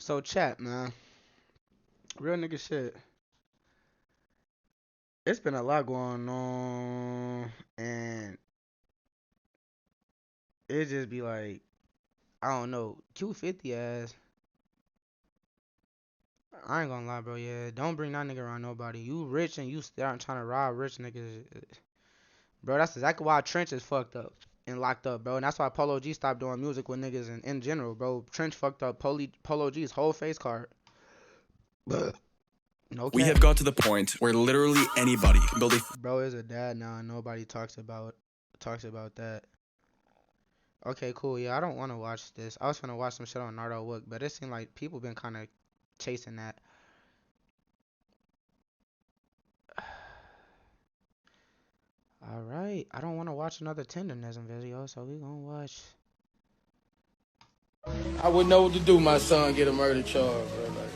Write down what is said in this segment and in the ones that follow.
So chat, man. Real nigga shit. It's been a lot going on, and it just be like, I don't know. Q50 ass. I ain't gonna lie, bro. Yeah, don't bring that nigga around nobody. You rich and you start trying to rob rich niggas, bro. That's exactly why Trench is fucked up and locked up, bro. And that's why Polo G stopped doing music with niggas in general, bro. Trench fucked up Polo G's whole face card. No We cap. have got to the point where literally anybody can build a Bro is a dad now and nobody talks about that. Okay, cool. Yeah, I don't want to watch this. I was gonna watch some shit on Nardo Wook, but it seemed like people been kind of chasing that. All right, I don't want to watch another tenderism video, so we gonna watch. I wouldn't know what to do. My son get a murder charge, bro. Like,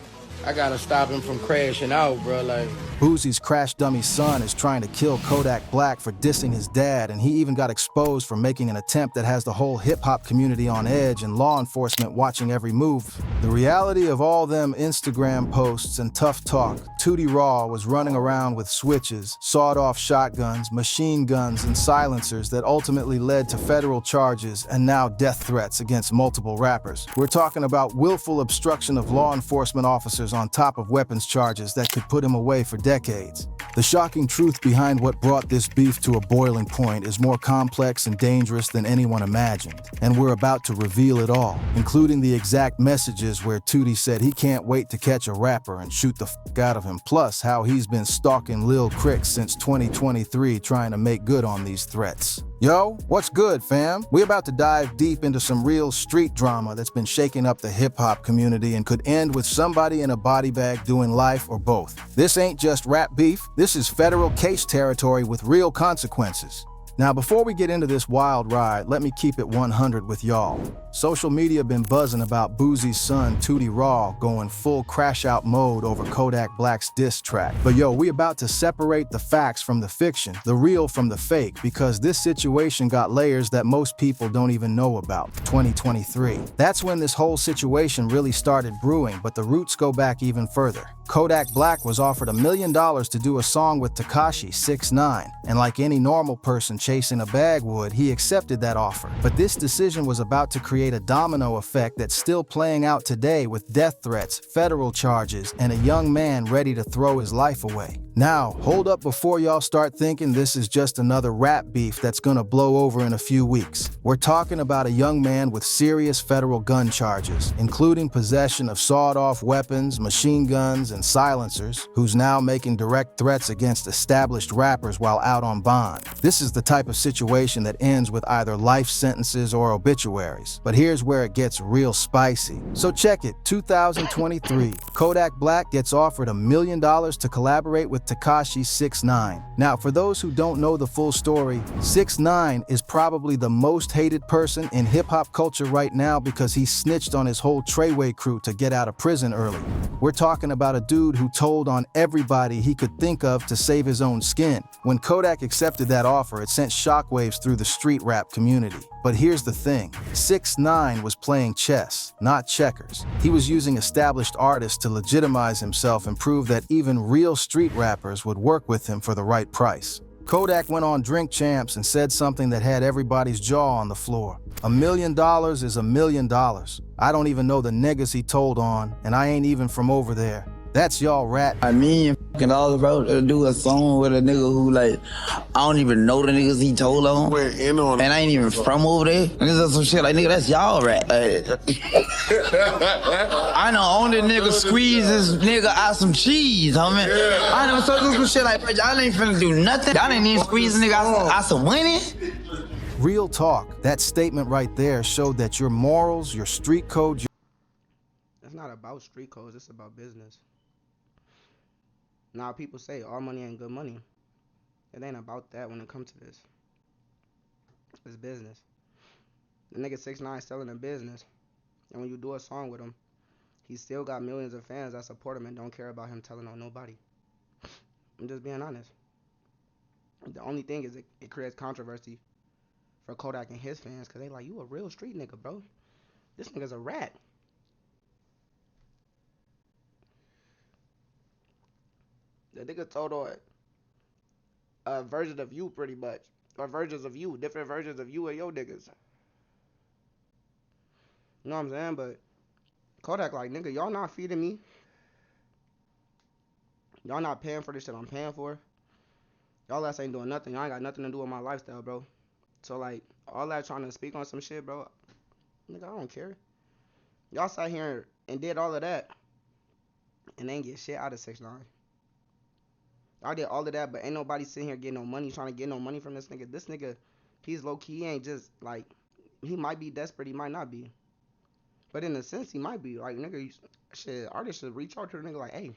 I gotta stop him from crashing out, bro. Like, Boosie's crash dummy son is trying to kill Kodak Black for dissing his dad, and he even got exposed for making an attempt that has the whole hip-hop community on edge and law enforcement watching every move. The reality of all them Instagram posts and tough talk, Tutti Raw was running around with switches, sawed-off shotguns, machine guns, and silencers that ultimately led to federal charges and now death threats against multiple rappers. We're talking about willful obstruction of law enforcement officers on top of weapons charges that could put him away for decades. The shocking truth behind what brought this beef to a boiling point is more complex and dangerous than anyone imagined, and we're about to reveal it all, including the exact messages where Tootie said he can't wait to catch a rapper and shoot the fuck out of him, plus how he's been stalking Lil Crics since 2023 trying to make good on these threats. Yo, what's good, fam? We about to dive deep into some real street drama that's been shaking up the hip-hop community and could end with somebody in a body bag doing life or both. This ain't just rap beef, this is federal case territory with real consequences. Now, before we get into this wild ride, let me keep it 100 with y'all. Social media been buzzing about Boosie's son, Tutti Raw, going full crash-out mode over Kodak Black's diss track. But yo, we about to separate the facts from the fiction, the real from the fake, because this situation got layers that most people don't even know about. 2023. That's when this whole situation really started brewing, but the roots go back even further. Kodak Black was offered $1 million to do a song with Tekashi 6ix9ine, and like any normal person chasing a bag would, he accepted that offer. But this decision was about to create a domino effect that's still playing out today with death threats, federal charges, and a young man ready to throw his life away. Now, hold up before y'all start thinking this is just another rap beef that's gonna blow over in a few weeks. We're talking about a young man with serious federal gun charges, including possession of sawed-off weapons, machine guns, and silencers, who's now making direct threats against established rappers while out on bond. This is the type of situation that ends with either life sentences or obituaries. But here's where it gets real spicy. So check it, 2023, Kodak Black gets offered $1 million to collaborate with Tekashi 6ix9ine. Now, for those who don't know the full story, 6ix9ine is probably the most hated person in hip-hop culture right now because he snitched on his whole Treyway crew to get out of prison early. We're talking about a dude who told on everybody he could think of to save his own skin. When Kodak accepted that offer, it sent shockwaves through the street rap community. But here's the thing, 6ix9ine was playing chess, not checkers. He was using established artists to legitimize himself and prove that even real street rappers would work with him for the right price. Kodak went on Drink Champs and said something that had everybody's jaw on the floor. $1 million is $1 million. I don't even know the niggas he told on, and I ain't even from over there. That's y'all rat. I mean, fucking all about to do a song with a nigga who, like, I don't even know the niggas he told on. Went in on And I ain't even from over there. And this is some shit like, nigga, that's y'all rat. I know only nigga squeeze this nigga out some cheese, homie. Yeah. I know so do some shit like, bro, y'all ain't finna do nothing. Y'all ain't even squeeze a nigga out some winning. Real talk, that statement right there showed that your morals, your street code, It's not about street codes. It's about business. Now people say all money ain't good money. It ain't about that when it comes to this. It's business. The nigga 6ix9ine selling a business, and when you do a song with him, he still got millions of fans that support him and don't care about him telling on nobody. I'm just being honest. The only thing is it creates controversy for Kodak and his fans because they like, you a real street nigga, bro. This nigga's a rat. The nigga told on a version of you pretty much. Or versions of you, different versions of you and your niggas. You know what I'm saying? But Kodak like, nigga, y'all not feeding me. Y'all not paying for the shit I'm paying for. Y'all ass ain't doing nothing. Y'all ain't got nothing to do with my lifestyle, bro. So like, all that trying to speak on some shit, bro. Nigga, I don't care. Y'all sat here and did all of that and ain't get shit out of 6ix9ine. I did all of that, but ain't nobody sitting here getting no money, trying to get no money from this nigga. This nigga, he's low-key. He ain't just, like, he might be desperate. He might not be. But in a sense, he might be. Like, nigga, shit, artists should reach out to the nigga like, hey.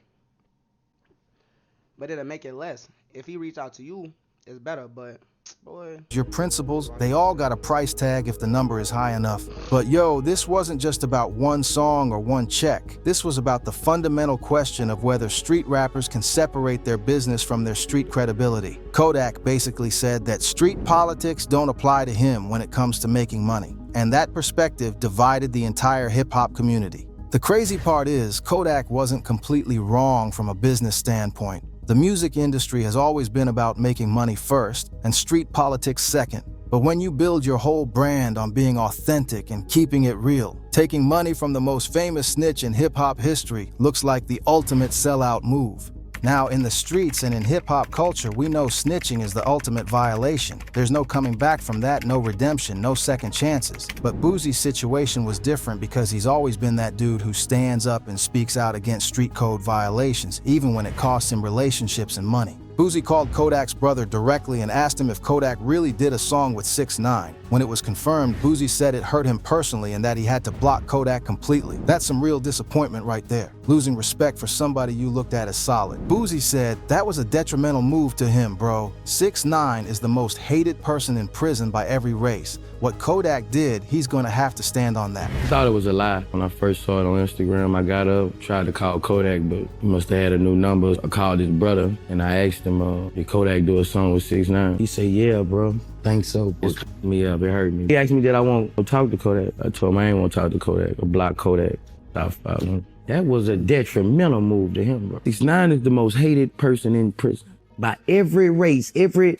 But it'll make it less. If he reach out to you, it's better, but... boy. Your principles, they all got a price tag if the number is high enough. But yo, this wasn't just about one song or one check. This was about the fundamental question of whether street rappers can separate their business from their street credibility. Kodak basically said that street politics don't apply to him when it comes to making money. And that perspective divided the entire hip-hop community. The crazy part is, Kodak wasn't completely wrong from a business standpoint. The music industry has always been about making money first and street politics second. But when you build your whole brand on being authentic and keeping it real, taking money from the most famous snitch in hip-hop history looks like the ultimate sellout move. Now, in the streets and in hip-hop culture, we know snitching is the ultimate violation. There's no coming back from that, no redemption, no second chances. But Boosie's situation was different because he's always been that dude who stands up and speaks out against street code violations, even when it costs him relationships and money. Boosie called Kodak's brother directly and asked him if Kodak really did a song with 6ix9ine. When it was confirmed, Boosie said it hurt him personally and that he had to block Kodak completely. That's some real disappointment right there, losing respect for somebody you looked at as solid. Boosie said that was a detrimental move to him, bro. 6ix9ine is the most hated person in prison by every race. What Kodak did, he's gonna have to stand on that. I thought it was a lie. When I first saw it on Instagram, I got up, tried to call Kodak, but he must have had a new number. I called his brother, and I asked him, did Kodak do a song with 6ix9ine? He said, yeah, bro. Think so. It fucked me up, it hurt me. He asked me, did I want to talk to Kodak? I told him I ain't want to talk to Kodak or block Kodak. That was a detrimental move to him, bro. 6ix9ine is the most hated person in prison. By every race,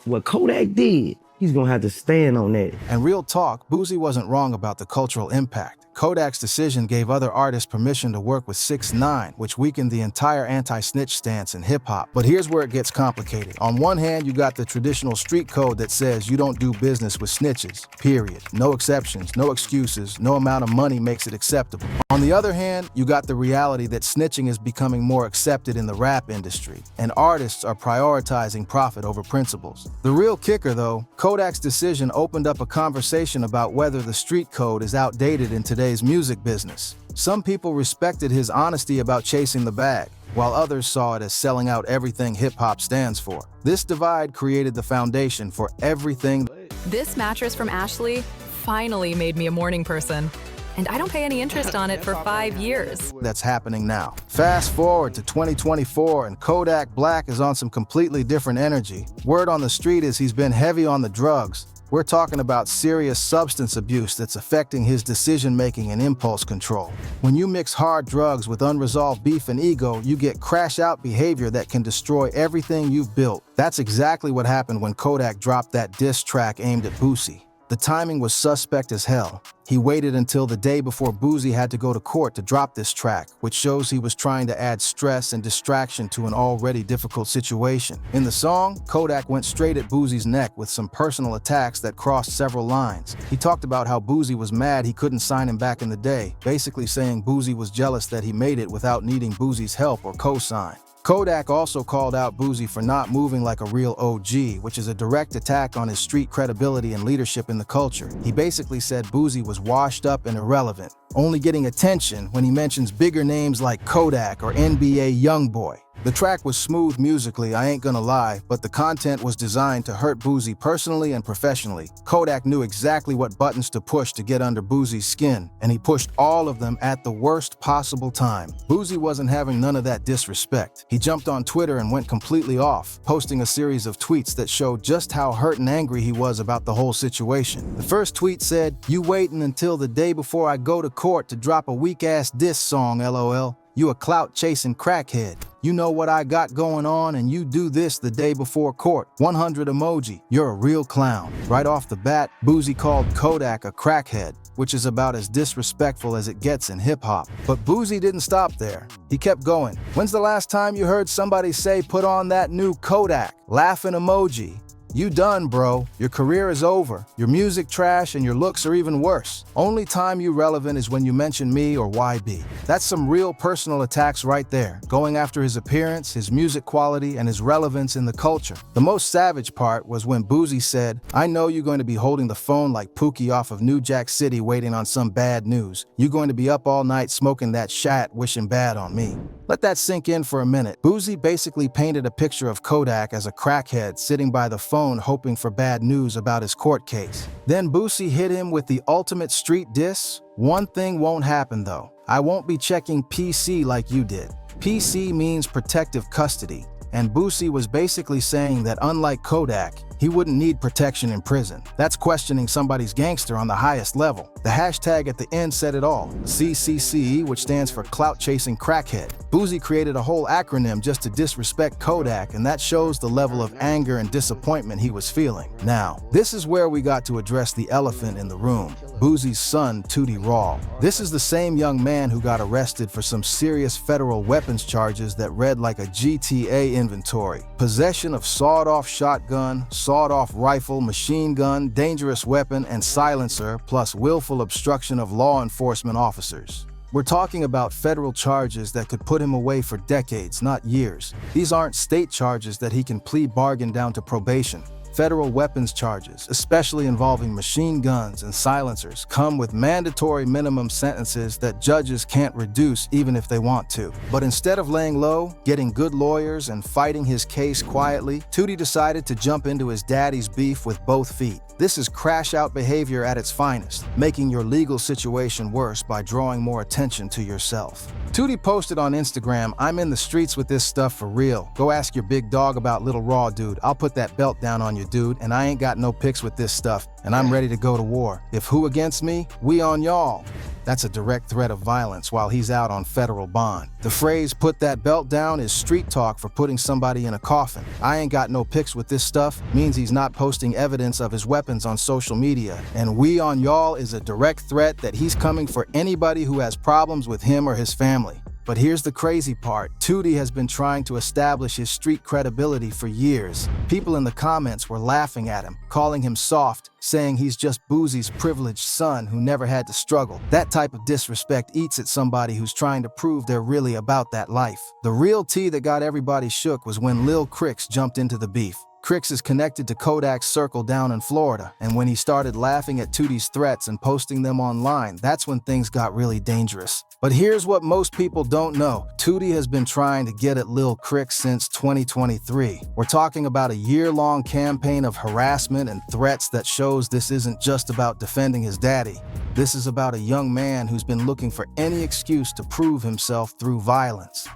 what Kodak did, he's gonna have to stand on that. And real talk, Boosie wasn't wrong about the cultural impact. Kodak's decision gave other artists permission to work with 6ix9ine, which weakened the entire anti-snitch stance in hip-hop. But here's where it gets complicated. On one hand, you got the traditional street code that says you don't do business with snitches, period. No exceptions, no excuses, no amount of money makes it acceptable. On the other hand, you got the reality that snitching is becoming more accepted in the rap industry, and artists are prioritizing profit over principles. The real kicker, though, Kodak's decision opened up a conversation about whether the street code is outdated in today's music business. Some people respected his honesty about chasing the bag, while others saw it as selling out everything hip-hop stands for. This divide created the foundation for everything. This mattress from Ashley finally made me a morning person. And I don't pay any interest on it for 5 years. That's happening now. Fast forward to 2024 and Kodak Black is on some completely different energy. Word on the street is he's been heavy on the drugs. We're talking about serious substance abuse that's affecting his decision-making and impulse control. When you mix hard drugs with unresolved beef and ego, you get crash-out behavior that can destroy everything you've built. That's exactly what happened when Kodak dropped that diss track aimed at Boosie. The timing was suspect as hell. He waited until the day before Boosie had to go to court to drop this track, which shows he was trying to add stress and distraction to an already difficult situation. In the song, Kodak went straight at Boosie's neck with some personal attacks that crossed several lines. He talked about how Boosie was mad he couldn't sign him back in the day, basically saying Boosie was jealous that he made it without needing Boosie's help or co-sign. Kodak also called out Boosie for not moving like a real OG, which is a direct attack on his street credibility and leadership in the culture. He basically said Boosie was washed up and irrelevant, only getting attention when he mentions bigger names like Kodak or NBA Youngboy. The track was smooth musically, I ain't gonna lie, but the content was designed to hurt Boosie personally and professionally. Kodak knew exactly what buttons to push to get under Boosie's skin, and he pushed all of them at the worst possible time. Boosie wasn't having none of that disrespect. He jumped on Twitter and went completely off, posting a series of tweets that showed just how hurt and angry he was about the whole situation. The first tweet said, "You waiting until the day before I go to court to drop a weak-ass diss song, LOL. You a clout-chasing crackhead." You know what I got going on and you do this the day before court. 100 emoji. You're a real clown. Right off the bat, Boosie called Kodak a crackhead, which is about as disrespectful as it gets in hip-hop. But Boosie didn't stop there. He kept going. When's the last time you heard somebody say, put on that new Kodak? Laughing emoji. You done, bro. Your career is over. Your music trash and your looks are even worse. Only time you relevant is when you mention me or YB. That's some real personal attacks right there, going after his appearance, his music quality, and his relevance in the culture. The most savage part was when Boosie said, I know you're going to be holding the phone like Pookie off of New Jack City waiting on some bad news. You're going to be up all night smoking that shat wishing bad on me. Let that sink in for a minute. Boosie basically painted a picture of Kodak as a crackhead sitting by the phone hoping for bad news about his court case. Then Boosie hit him with the ultimate street diss. One thing won't happen though. I won't be checking PC like you did. PC means protective custody, and Boosie was basically saying that unlike Kodak, he wouldn't need protection in prison. That's questioning somebody's gangster on the highest level. The hashtag at the end said it all. CCCE, which stands for Clout Chasing Crackhead. Boosie created a whole acronym just to disrespect Kodak, and that shows the level of anger and disappointment he was feeling. Now, this is where we got to address the elephant in the room. Boosie's son, Tutti Raw. This is the same young man who got arrested for some serious federal weapons charges that read like a GTA inventory. Possession of sawed-off shotgun, sawed-off rifle, machine gun, dangerous weapon, and silencer, plus willful obstruction of law enforcement officers. We're talking about federal charges that could put him away for decades, not years. These aren't state charges that he can plea bargain down to probation. Federal weapons charges, especially involving machine guns and silencers, come with mandatory minimum sentences that judges can't reduce even if they want to. But instead of laying low, getting good lawyers, and fighting his case quietly, Tootie decided to jump into his daddy's beef with both feet. This is crash-out behavior at its finest, making your legal situation worse by drawing more attention to yourself. Tootie posted on Instagram, I'm in the streets with this stuff for real. Go ask your big dog about Lil Raww, dude. I'll put that belt down on you, dude, and I ain't got no pics with this stuff, and I'm ready to go to war. If who against me, we on y'all. That's a direct threat of violence while he's out on federal bond. The phrase, put that belt down, is street talk for putting somebody in a coffin. I ain't got no pics with this stuff means he's not posting evidence of his weapons on social media. And we on y'all is a direct threat that he's coming for anybody who has problems with him or his family. But here's the crazy part. Tootie has been trying to establish his street credibility for years. People in the comments were laughing at him, calling him soft, saying he's just Boosie's privileged son who never had to struggle. That type of disrespect eats at somebody who's trying to prove they're really about that life. The real tea that got everybody shook was when Lil Crics jumped into the beef. Crics is connected to Kodak's circle down in Florida, and when he started laughing at Tootie's threats and posting them online, that's when things got really dangerous. But here's what most people don't know. Tootie has been trying to get at Lil Crics since 2023. We're talking about a year-long campaign of harassment and threats that shows this isn't just about defending his daddy. This is about a young man who's been looking for any excuse to prove himself through violence.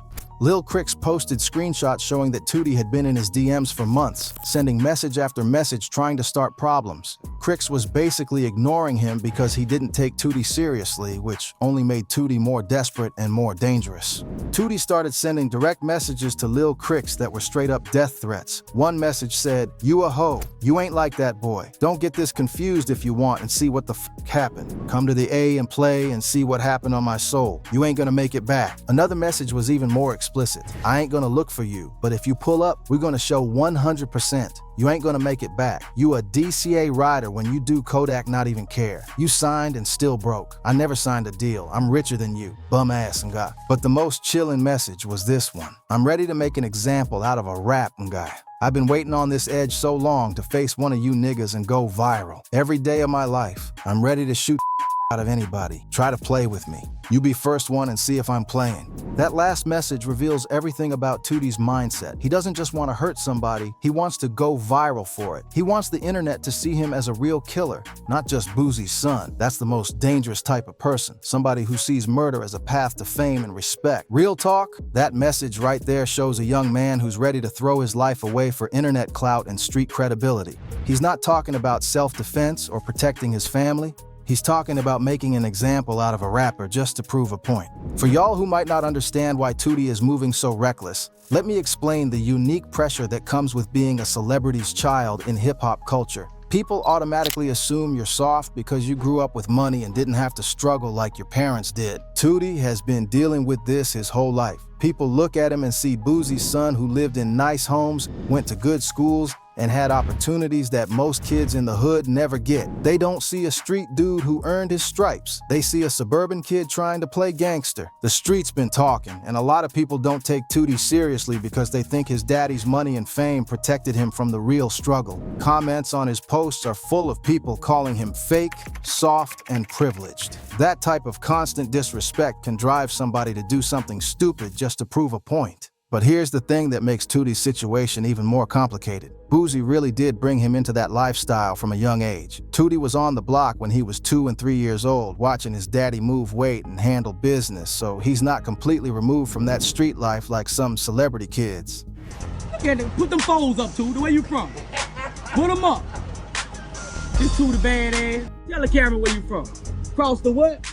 Lil Crics posted screenshots showing that Tootie had been in his DMs for months, sending message after message trying to start problems. Crics was basically ignoring him because he didn't take Tootie seriously, which only made Tootie more desperate and more dangerous. Tootie started sending direct messages to Lil Crics that were straight up death threats. One message said, "You a hoe. You ain't like that boy. Don't get this confused if you want and see what the f happened. Come to the A and play and see what happened on my soul. You ain't gonna make it back." Another message was even more explicit. "I ain't gonna look for you, but if you pull up, we're gonna show 100%. You ain't gonna make it back. You a DCA rider when you do Kodak not even care. You signed and still broke. I never signed a deal. I'm richer than you. Bum ass and guy." But the most chillin' message was this one. "I'm ready to make an example out of a rap guy. I've been waiting on this edge so long to face one of you niggas and go viral. Every day of my life, I'm ready to shoot out of anybody. Try to play with me. You be first one and see if I'm playing." That last message reveals everything about Tootie's mindset. He doesn't just want to hurt somebody, he wants to go viral for it. He wants the internet to see him as a real killer, not just Boosie's son. That's the most dangerous type of person, somebody who sees murder as a path to fame and respect. Real talk, that message right there shows a young man who's ready to throw his life away for internet clout and street credibility. He's not talking about self-defense or protecting his family. He's talking about making an example out of a rapper just to prove a point. For y'all who might not understand why Tootie is moving so reckless, let me explain the unique pressure that comes with being a celebrity's child in hip-hop culture. People automatically assume you're soft because you grew up with money and didn't have to struggle like your parents did. Tootie has been dealing with this his whole life. People look at him and see Boosie's son who lived in nice homes, went to good schools, and had opportunities that most kids in the hood never get. They don't see a street dude who earned his stripes. They see a suburban kid trying to play gangster. The street's been talking, and a lot of people don't take Tootie seriously because they think his daddy's money and fame protected him from the real struggle. Comments on his posts are full of people calling him fake, soft, and privileged. That type of constant disrespect can drive somebody to do something stupid just to prove a point. But here's the thing that makes Tootie's situation even more complicated. Boosie really did bring him into that lifestyle from a young age. Tootie was on the block when he was 2 and 3 years old, watching his daddy move weight and handle business, so he's not completely removed from that street life like some celebrity kids. Yeah, put them foes up, Tootie. Where you from? Put them up. This Tootie badass. Tell the camera where you from. Cross the what?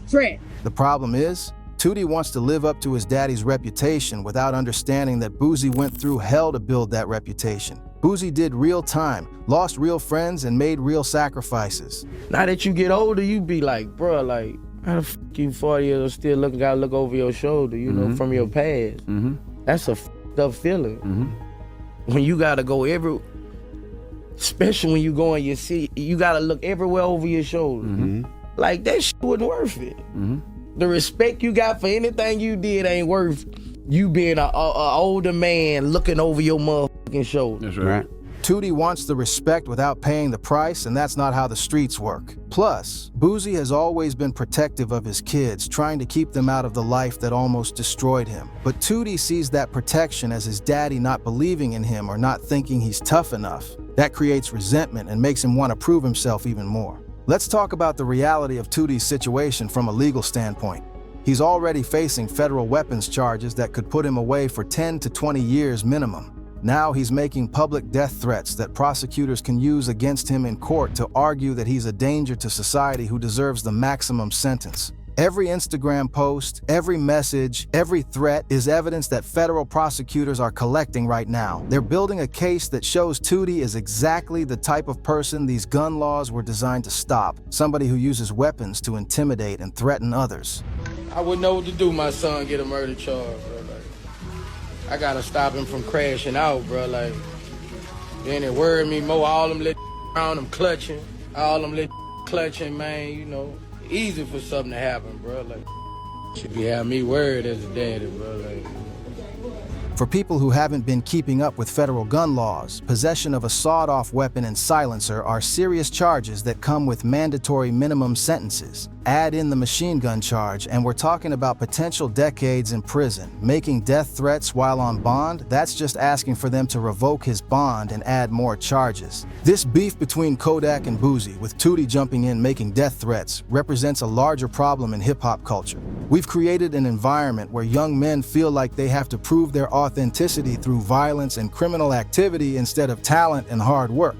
Track. The problem is, Tootie wants to live up to his daddy's reputation without understanding that Boosie went through hell to build that reputation. Boosie did real time, lost real friends, and made real sacrifices. Now that you get older, you be like, bruh, like, how the f you 40 years old still gotta look over your shoulder, you know, from your past. That's a f***ed up feeling. When you gotta go especially when you go in your city, you gotta look everywhere over your shoulder. Like, that shit wasn't worth it. The respect you got for anything you did ain't worth you being a older man looking over your motherfucking shoulder. That's right. Tootie wants the respect without paying the price, and that's not how the streets work. Plus, Boosie has always been protective of his kids, trying to keep them out of the life that almost destroyed him. But Tootie sees that protection as his daddy not believing in him or not thinking he's tough enough. That creates resentment and makes him want to prove himself even more. Let's talk about the reality of Tootie's situation from a legal standpoint. He's already facing federal weapons charges that could put him away for 10 to 20 years minimum. Now he's making public death threats that prosecutors can use against him in court to argue that he's a danger to society who deserves the maximum sentence. Every Instagram post, every message, every threat is evidence that federal prosecutors are collecting right now. They're building a case that shows Tootie is exactly the type of person these gun laws were designed to stop. Somebody who uses weapons to intimidate and threaten others. I wouldn't know what to do, my son get a murder charge, bro. Like, I gotta stop him from crashing out, bro. Like, then it worried me more. All them little around him clutching, man, you know. Easy for something to happen, bro. Like, should be having me worried as a daddy, bro. Like, For people who haven't been keeping up with federal gun laws, possession of a sawed-off weapon and silencer are serious charges that come with mandatory minimum sentences. Add in the machine gun charge, and we're talking about potential decades in prison. Making death threats while on bond, that's just asking for them to revoke his bond and add more charges. This beef between Kodak and Boosie, with Tootie jumping in making death threats, represents a larger problem in hip-hop culture. We've created an environment where young men feel like they have to prove their authenticity through violence and criminal activity instead of talent and hard work.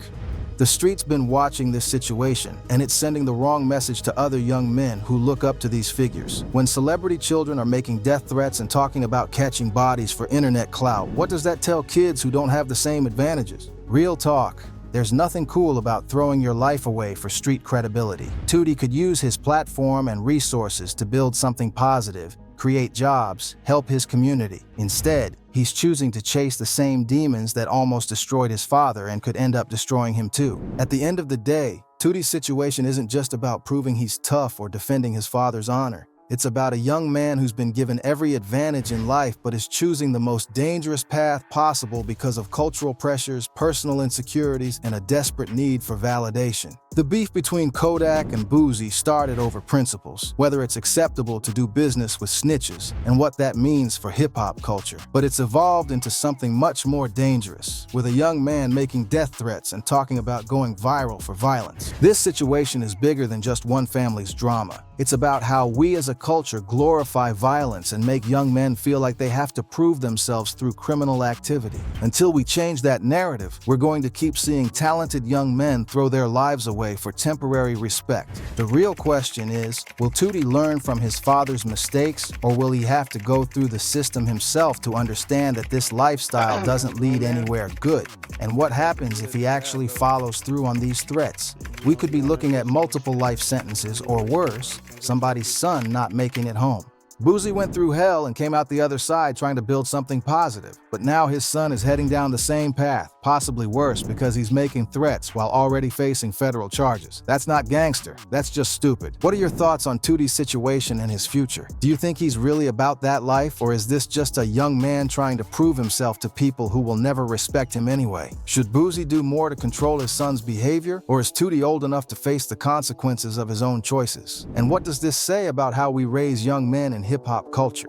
The street's been watching this situation, and it's sending the wrong message to other young men who look up to these figures. When celebrity children are making death threats and talking about catching bodies for internet clout, what does that tell kids who don't have the same advantages? Real talk. There's nothing cool about throwing your life away for street credibility. Tootie could use his platform and resources to build something positive, create jobs, help his community. Instead, he's choosing to chase the same demons that almost destroyed his father and could end up destroying him too. At the end of the day, Tootie's situation isn't just about proving he's tough or defending his father's honor. It's about a young man who's been given every advantage in life but is choosing the most dangerous path possible because of cultural pressures, personal insecurities, and a desperate need for validation. The beef between Kodak and Boosie started over principles, whether it's acceptable to do business with snitches and what that means for hip-hop culture. But it's evolved into something much more dangerous, with a young man making death threats and talking about going viral for violence. This situation is bigger than just one family's drama. It's about how we as a culture glorify violence and make young men feel like they have to prove themselves through criminal activity. Until we change that narrative, we're going to keep seeing talented young men throw their lives away way for temporary respect. The real question is, will Tootie learn from his father's mistakes, or will he have to go through the system himself to understand that this lifestyle doesn't lead anywhere good? And what happens if he actually follows through on these threats? We could be looking at multiple life sentences, or worse, somebody's son not making it home. Boosie went through hell and came out the other side trying to build something positive, but now his son is heading down the same path, possibly worse because he's making threats while already facing federal charges. That's not gangster, that's just stupid. What are your thoughts on Tootie's situation and his future? Do you think he's really about that life, or is this just a young man trying to prove himself to people who will never respect him anyway? Should Boosie do more to control his son's behavior, or is Tootie old enough to face the consequences of his own choices? And what does this say about how we raise young men in hip-hop culture?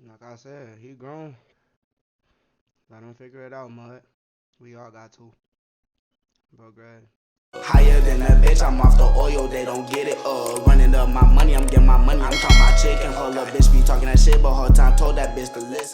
Like I said, he grown. Let him figure it out, mud. We all got to. Bro, Greg. Higher than a bitch, I'm off the oil, they don't get it. Running up my money, I'm getting my money. I'm talking about chicken, hold up, bitch be talking that shit, but whole time told that bitch to listen.